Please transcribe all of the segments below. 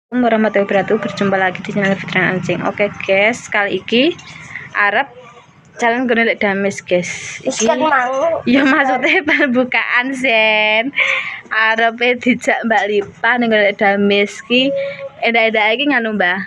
Warahmatullahi wabarakatuh. Berjumpa lagi di channel Fitran Anjing. Oke guys, kali iki Arab jalan golek dames guys. Iki ya maksudnya pembukaan sen. Arepe dijak Mbak Lipa ning golek dames ki eda-eda iki nganu Mbah.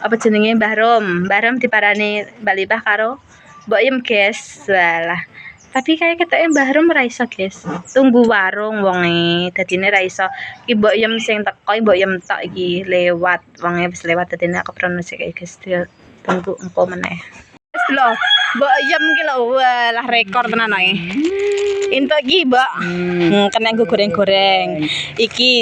Apa jenenge Mbah Rom. Mbah Rom diparani Mbak Lipa karo Mbok Yem guys. Walah. Tapi kayak ketoke Mbah Rom ra iso guys. Tunggu warung wonge. Dadine ra iso. Iki Mbok Yem sing teko Mbok Yem tok iki lewat. Wonge wis lewat dadine aku pronosi kayak guys. Tunggu engko meneh. Wis lho, Mbok Yem ki lho walah rekor tenan ae. Entuk iki, Mbok. Kena nggo goreng-goreng. Iki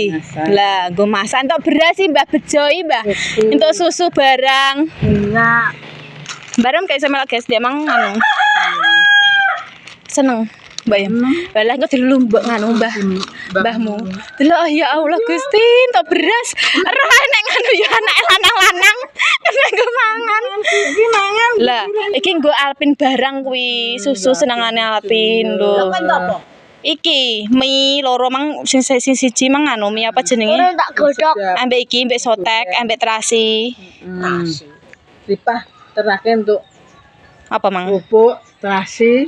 lah nggo masak entuk beras sih Mbah Bejo iki, Mbah. Entuk susu barang. Enggak. Bareng kayak sama guys, dia emang anu. Seneng Mbak ya. Balah engko dulu Mbak nganu Mbahmu. Delok ya Allah Gusti, entuk beras. Roh enek nganu ya anak lanang-lanang. Nggo mangan. Iki mangan. Lah, iki nggo Alpin barang kuwi, susu senengane Alpin lho. Iki mie loro mang sing siji mang anu mie apa jenenge? Ora tak godhog. Ambek iki ambek sotek, ambek terasi. Lipah terakhir untuk Apa mang? bubuk, terasi,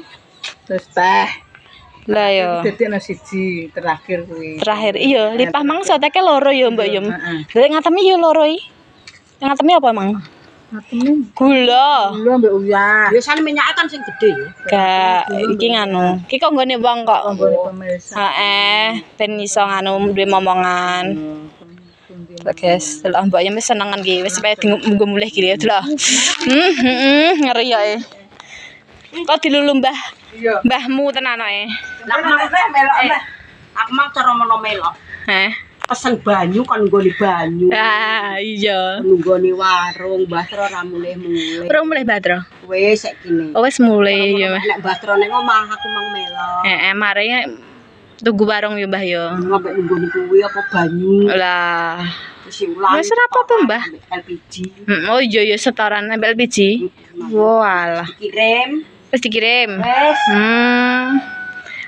terus teh. Lah yo. Detik no siji terakhir kuwi. Terakhir iya, lipah mang soteke loro ya Mbak Yum. Heeh. Lha ngatemi ya loro iki. Yang ngatemi apa mang? Atene Gula. dulu ambek uyah. Biasane minyak kan sing gede ya. Gak iki nganu. Iki kok nggone wong kok. Anggone pemirsa. Heeh, ben iso nganu duwe momongan. Lah guys, delok Mbak Yum wis senengan iki, wis sampe nggo mulih iki ya delok. Ngeri ya. Kok dilulu Iya. Mbahmu tenan ae. Lah mang melok aku mang cara mono melok. Heh. Pesen banyu kan nggone banyu. Ah, iya. Nunggone warung, Mbah Tro ra mulih-mulih. Urung mulih Batro. Wis sak kene. Oh wis mulih ya. Nek Mbah Tro ning omah aku mang melok. Mare tunggu warung ya Mbah ya. Ngombe nunggone kuwi apa banyu. Lah, Wis ulang. wis ora apa-apa, Mbah. LPG. Oh iya ya setoran ambil LPG. Walah, Kirim. wis dikirim. Wis.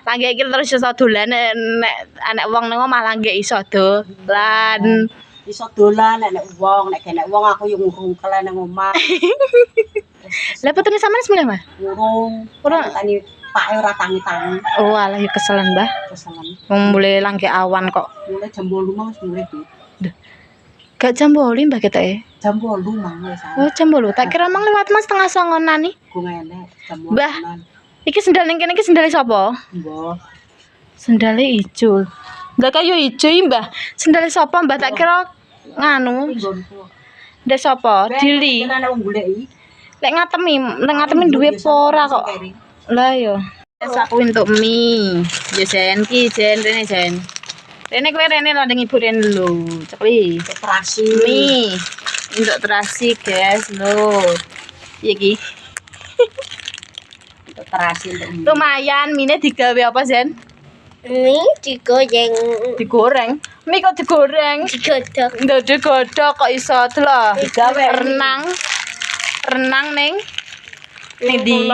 Langge iki terus iso dolan nek anak wong nang omah langge iso dolan. Iso dolan nek wong, nek genek wong aku yo ngungkel nang omah. Lah putune sampean sebelah Mbah? Ngurung. Ora. Tani pake ora tangi-tangi. Oh alah ya keselen Mbah. Keselen. Wong mulai langge awan kok. Mulai jam 8 mah wis mulai di. Gak jam 8 Mbah ketoke. Jam 8 mah wis. Oh jam 8. Tak kira mang lewat mas setengah songonan nih. Ku ngenek jam 8. Mbah. Iki sendal ning kene iki sendal sapa? Mbah. Sendale ijo. Lah kaya ijo iki, Mbah. Sendale sapa, Mbah? Tak kira nganu. Ndak sapa? Dili. Nek wong goleki. Lek ngatemi duwe apa ora kok. Lah yo. Wes aku entuk mie. Ya Jen ki, Jen rene Jen. Rene kowe rene lho ning ibu rene lho. Cepli. Terasi. Mie. Entuk terasi, guys, lho. Iki. Terasi untuk Lumayan, mie digawe apa, Zen? mie digoreng. Digoreng. Mie kok digoreng? Digodhog. Nggak digodhog kok iso delok. Renang ning di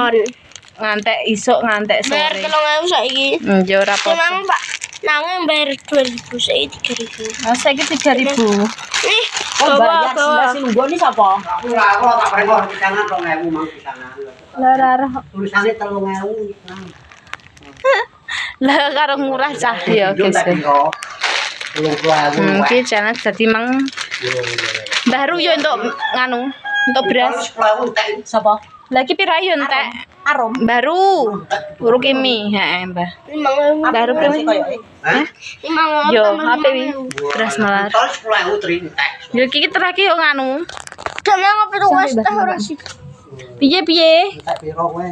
ngantek isuk ngantek Bayar sore. 3.000 saiki. Ya ora apa-apa. Emang Pak, nanging bayar 2.000 saiki 3.000. Oh, saiki 3.000. Nih, Oh, bayar sih nunggoni sapa? Aku tak pernah di tangan 2.000 mang di tangan. Lah Tulisannya 3.000. lah karo murah cah ya guys. Iki channel dadi mang baru yo untuk nganu, untuk beras. Sapa? Lagi pira yo entek? Arum. Baru. Urung kimi, heeh, Mbah. 5.000. Baru pira? Hah? 5.000. Yo, HP wi. Beras malah. Tol 10.000 trintek. Yo iki terakhir yo nganu. Sama ngopi tuh teh ora sih. Piye? Tak piro kowe?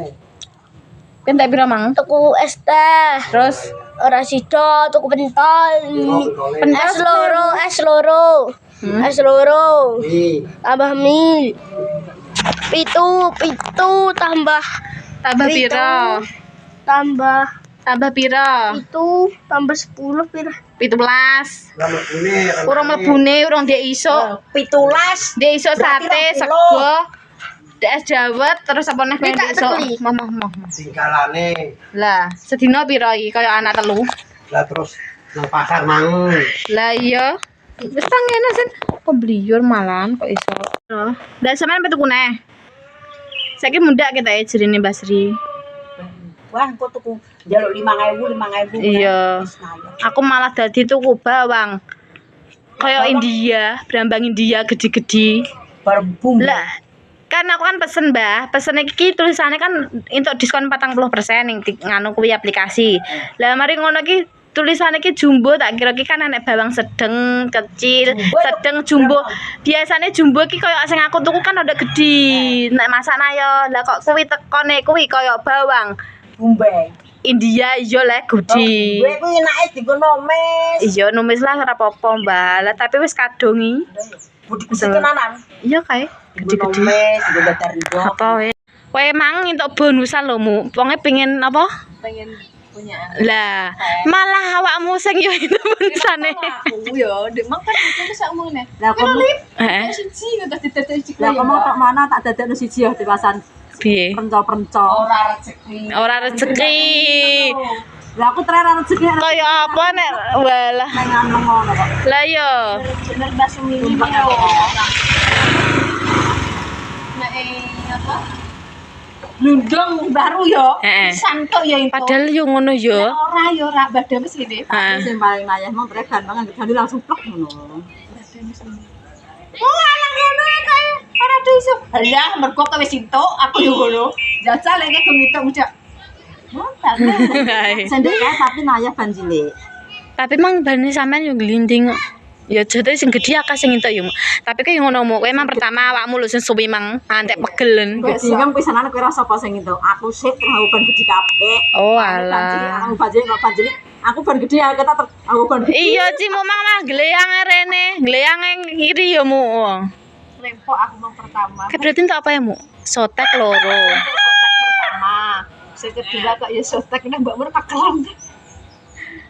Entek pira mang? Tuku es teh. Terus Ora sida tuku pentol. Es loro. Es loro. Iki Tambah mie. Pitu tambah pira? Tambah pira? itu tambah 10 pira? 17. lama bune. Urung mlebune, urung ndek isuk. 17. Ndek isuk Berarti sate, 20. sego, es dawet, terus apa neh Ini tak isuk. tekli. Mama. Tinggalane. Lah, sedina pira iki kaya anak telu. Lah terus nang pasar mang. Lah iya. Wis tangene sen kok bliyor malan kok iso. Loh, ndak sampean metu kune. Saiki mundak kita ya jerine Mbak Sri. Wah, kok tuku njaluk 5.000. Iya. Wis naya. Aku malah dadi tuku bawang. Kayak India, brambang India gede-gede. Berbum. Lah, kan aku kan pesen, Mbah. Pesen iki tulisannya kan untuk diskon 40% ning nganu kuwi aplikasi. Lah mari ngono iki tulisannya ki jumbo tak kira ki kan enek bawang sedeng, kecil, sedeng, jumbo. Biasanya jumbo ki koyo sing aku tuku kan ada gede. Nek masak yo, lah kok kuwi tekone kuwi koyo bawang Bombay. India iya le gede. Gue kuwi enake dienggo nomes. Iya numis lah ora apa-apa, Mbak. Lah tapi wis kadongi. Budi kusik tenanan. Iya kae Gede-gede. gede-gede. Dienggo datar ndok. Apa wae. Kowe emang entuk bonusan lho, Mu. Wonge pengen apa? Pengen punya Lah, malah awakmu sing yo itu bonusane. aku yo, dek makan itu sak ngene. Lah kamu Heeh. Siji ngono dadi cik. lah kamu tak mana tak dadekno siji ya dikasan Piye? penco-penco. Ora rezeki. Ora rezeki. Lah aku trera rezeki Kaya apa nek walah. nang ngono kok. Lah yo. Bener bakso mini yo. Nek apa? Lundong baru yo. Heeh. Santok yo itu. Padahal yo ngono yo. Ora yo ora badan wis ngene. Heeh. Sing paling nayah mau pregan banget gede langsung plek ngono. Oh, anak ngono kae ora iso. Lah mergo kowe wis entuk, aku yo ngono. Jajal lek kemitok mucak. Mantap. Sendek kae tapi nayah ban cilik. Tapi mang bane sampean yo glinding kok. Ya jate sing gedhe akeh sing entuk yo. Tapi kaya ngono mu, kowe emang pertama awakmu lho sing suwi mang antek pegelen. Kok bingung pisanan kowe ra sapa sing itu. Aku sik terus ban gede kabeh. Oh Alah. alah. Aku ban cilik kok ban cilik. Aku ban gede aku tak aku ban gede. Iya Cimu mang mah gleyang rene, gleyang kiri yo mu. Rempok aku mau pertama. Kayak berarti entuk apa ya mu? Sotek loro. Sotek pertama. Sing kedua kok ya sotek nek mbak mer pakelan.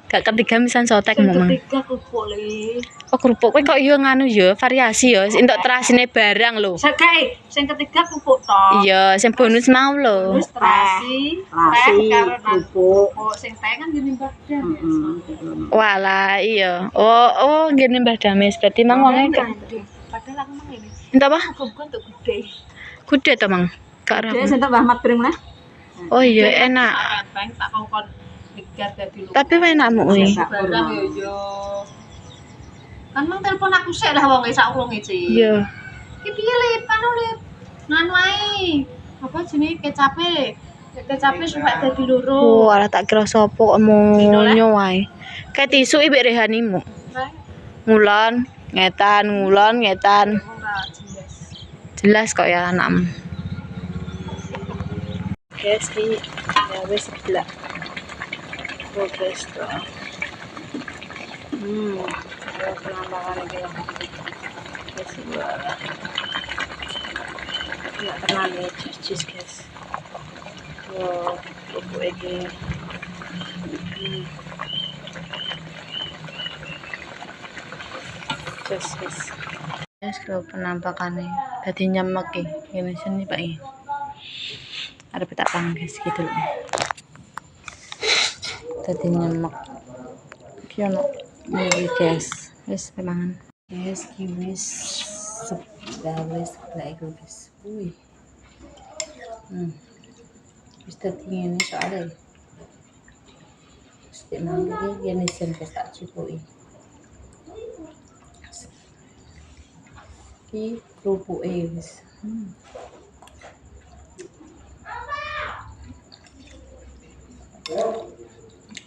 Gak ketiga misan sotek Sing mu mang. ketiga kerupuk le. Oh kerupuk kowe kok yo nganu yo variasi yo entuk terasine barang lho. Sakae, sing ketiga kerupuk tok. Iya, sing bonus mau lho. Terus terasi, Terasi, karo kerupuk. Oh, sing teh kan gini badan. Walah, iya. Oh, ngene Mbah Damis. Berarti mang wonge Padahal aku mang ini. entuk apa? Aku untuk gede. Kude to mang. Gak ora. Dia sing tak Ahmad Pring nah. Oh iya enak. Bang tak kongkon digat dadi lu. Tapi enakmu kuwi. Barang yo yo. Kan mang telepon aku sik dah wong sak urung iki. Iya. Ki piye le, panu le. Nganu ae. Apa jenenge kecape? Kecape suka dadi loro. Oh, alah tak kira sapa kok monyo wae. Kayak tisu ibek rehanimu. Ngulon, ngetan, ngulon, ngetan. Ora jelas. Jelas kok ya anakmu. Guys, ki ya wis sebelah. Progress to. Ya penambahan iki lah. Wis luar. Ya tenang ya, cheese guys. Wow, kerupuk iki. Cheese. Yes, kalau penampakannya tadi nyemek ini sini Pak ini. Ada peta guys gitu loh. Tadi nyemek. Kiono ini guys. Wis pemangan. Guys, kiwis sudah wis like guys. Wih. Wis tadi ini soalnya. Setiap malam ini sen tak cukup. Ki kerupuk wis.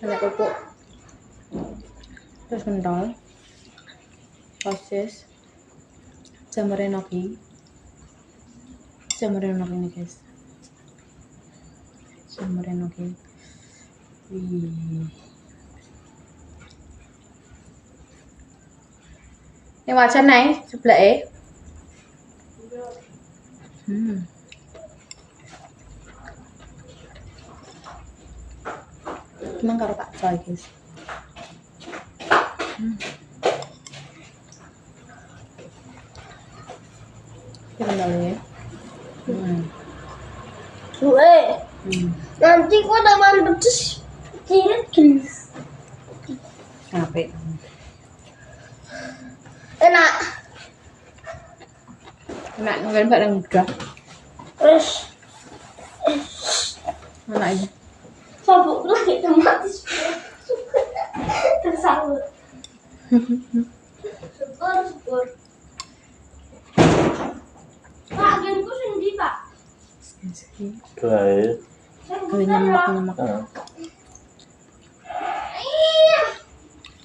Ada kerupuk. Terus kendal. Proses. Jamur enoki. Jamur enoki nih guys. Jamur enoki. Wih. Ini wajan naik sebelah Emang karo Pak Coy guys. Kita ya. Nanti kok teman pedes kirit guys. Ngapain? Enak nggak mbak yang muda. Terus Enak ini. sabuk lagi otomatis tersangkut. Syukur. Pak, agenku sendiri pak. Baik. Kalau nyemak.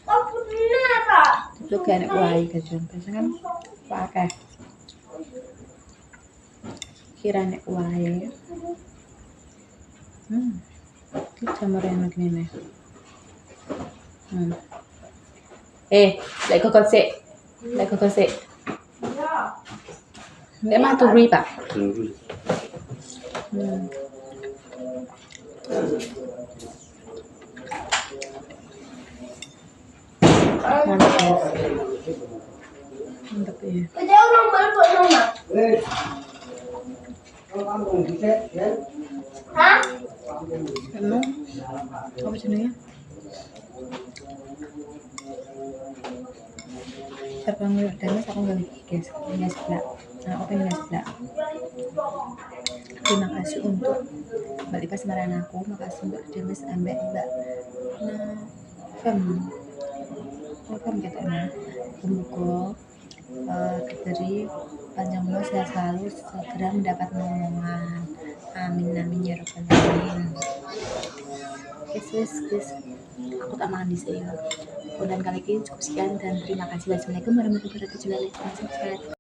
Aku benar pak. Itu kayak enak wae kajian. Biasanya kan pakai. Kira enak wae. Ini jamur enak nih. Lại có con sệ. Để mang turi pak. Mantap ya. Jadi orang berbuat nama. Hah? Emang apa jenengnya? Terbang damas aku nggak lagi guys, ini sebelah. Nah, aku pengen sebelah. Terima kasih untuk Mbak Lipa semaran aku, makasih Mbak Damas ambek Mbak Fem katanya. Semoga diberi panjang umur sehat selalu, segera mendapat momongan. Amin ya rabbal alamin. Guys, aku tak makan di sini. Dan kali ini cukup sekian dan terima kasih. Wassalamualaikum warahmatullahi wabarakatuh.